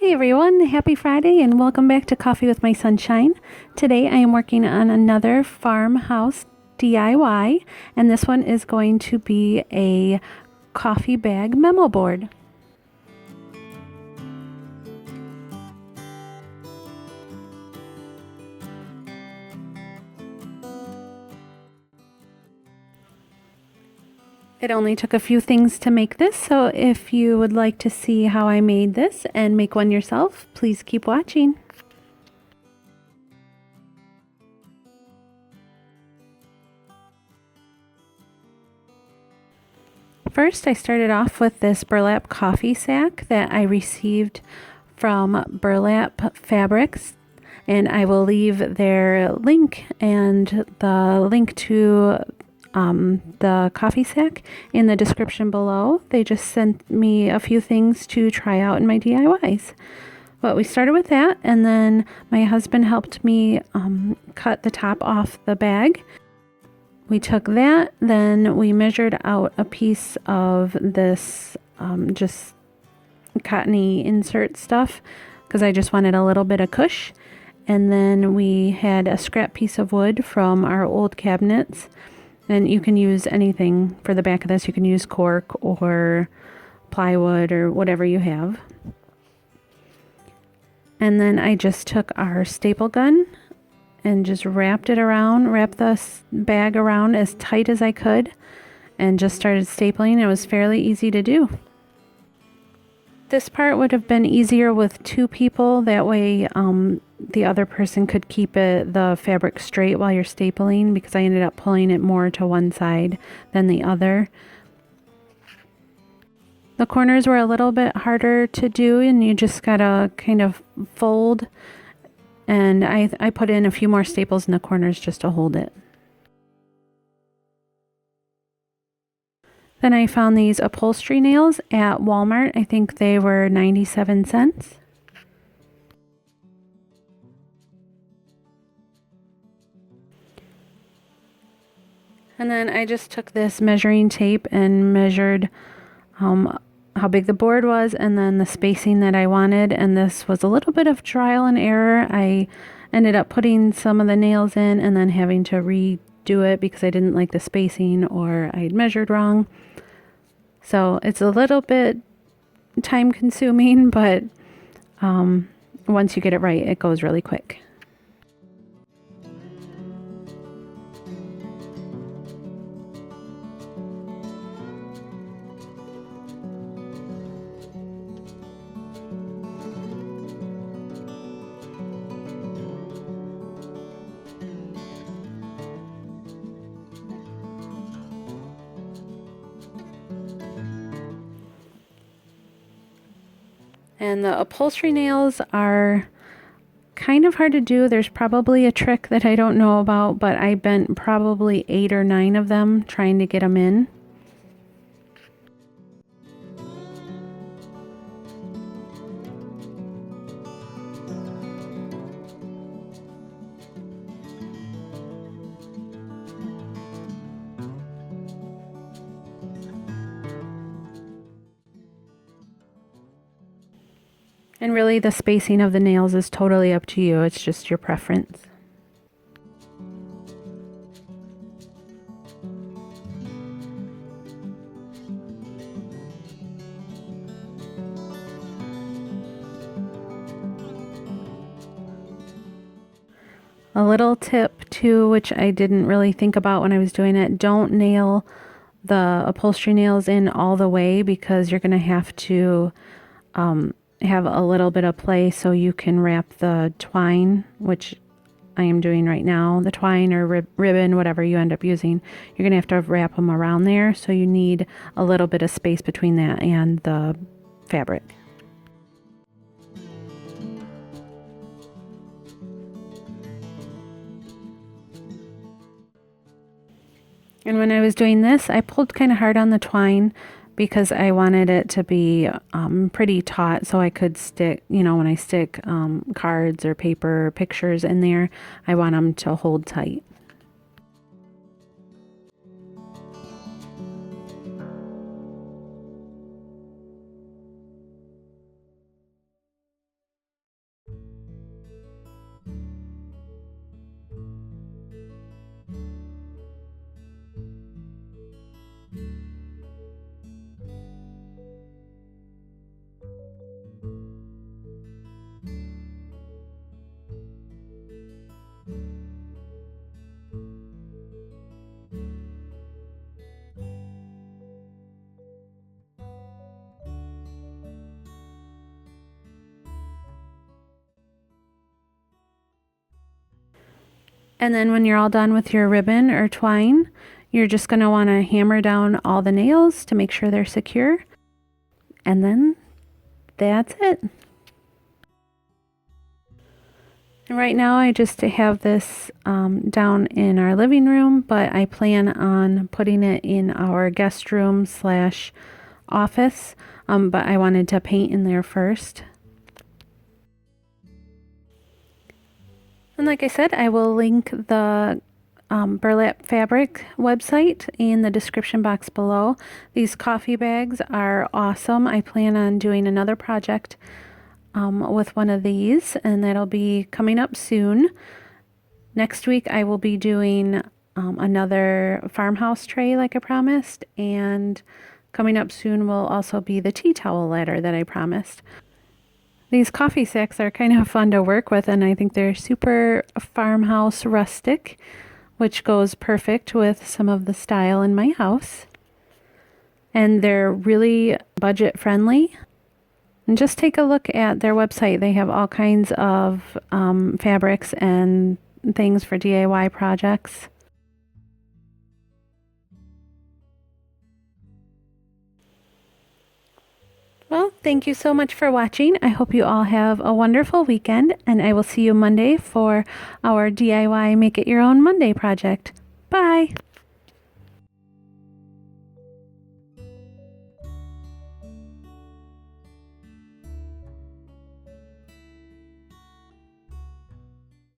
Hey everyone, happy Friday and welcome back to Coffee with My Sunshine. Today I am working on another farmhouse DIY, and this one is going to be a coffee bag memo board. It only took a few things to make this, so if you would like to see how I made this and make one yourself, please keep watching. First, I started off with this burlap coffee sack that I received from Burlap Fabrics, and I will leave their link and the link to the coffee sack in the description below. They just sent me a few things to try out in my DIYs. But we started with that, and then my husband helped me cut the top off the bag. We took that, then we measured out a piece of this just cottony insert stuff because I just wanted a little bit of cush. And then we had a scrap piece of wood from our old cabinets. And you can use anything for the back of this. You can use cork or plywood or whatever you have. And then I just took our staple gun and just wrapped the bag around as tight as I could and just started stapling. It was fairly easy to do. This part would have been easier with two people. That way the other person could keep the fabric straight while you're stapling, because I ended up pulling it more to one side than the other. The corners were a little bit harder to do, and you just gotta kind of fold. And I put in a few more staples in the corners just to hold it. Then I found these upholstery nails at Walmart. I think they were 97 cents. And then I just took this measuring tape and measured how big the board was and then the spacing that I wanted. And this was a little bit of trial and error. I ended up putting some of the nails in and then having to redo it because I didn't like the spacing or I had measured wrong. So it's a little bit time consuming, but once you get it right, it goes really quick. And the upholstery nails are kind of hard to do. There's probably a trick that I don't know about, but I bent probably 8 or 9 of them trying to get them in. And really, the spacing of the nails is totally up to you. It's just your preference. A little tip too, which I didn't really think about when I was doing it, don't nail the upholstery nails in all the way, because you're going to have to have a little bit of play so you can wrap the twine, which I am doing right now, the twine or ribbon, whatever you end up using. You're going to have to wrap them around there, so you need a little bit of space between that and the fabric. And when I was doing this, I pulled kind of hard on the twine because I wanted it to be pretty taut, so I could stick, when I stick cards or paper or pictures in there, I want them to hold tight. And then when you're all done with your ribbon or twine, you're just going to want to hammer down all the nails to make sure they're secure. And then that's it. Right now I just have this down in our living room, but I plan on putting it in our guest room / office, but I wanted to paint in there first. And like I said, I will link the Burlap fabric website in the description box below. These coffee bags are awesome. I plan on doing another project with one of these, and that'll be coming up soon. Next week I will be doing another farmhouse tray like I promised, and coming up soon will also be the tea towel ladder that I promised. These coffee sacks are kind of fun to work with, and I think they're super farmhouse rustic, which goes perfect with some of the style in my house. And they're really budget friendly. And just take a look at their website. They have all kinds of fabrics and things for DIY projects. Well, thank you so much for watching. I hope you all have a wonderful weekend, and I will see you Monday for our DIY Make It Your Own Monday project. Bye!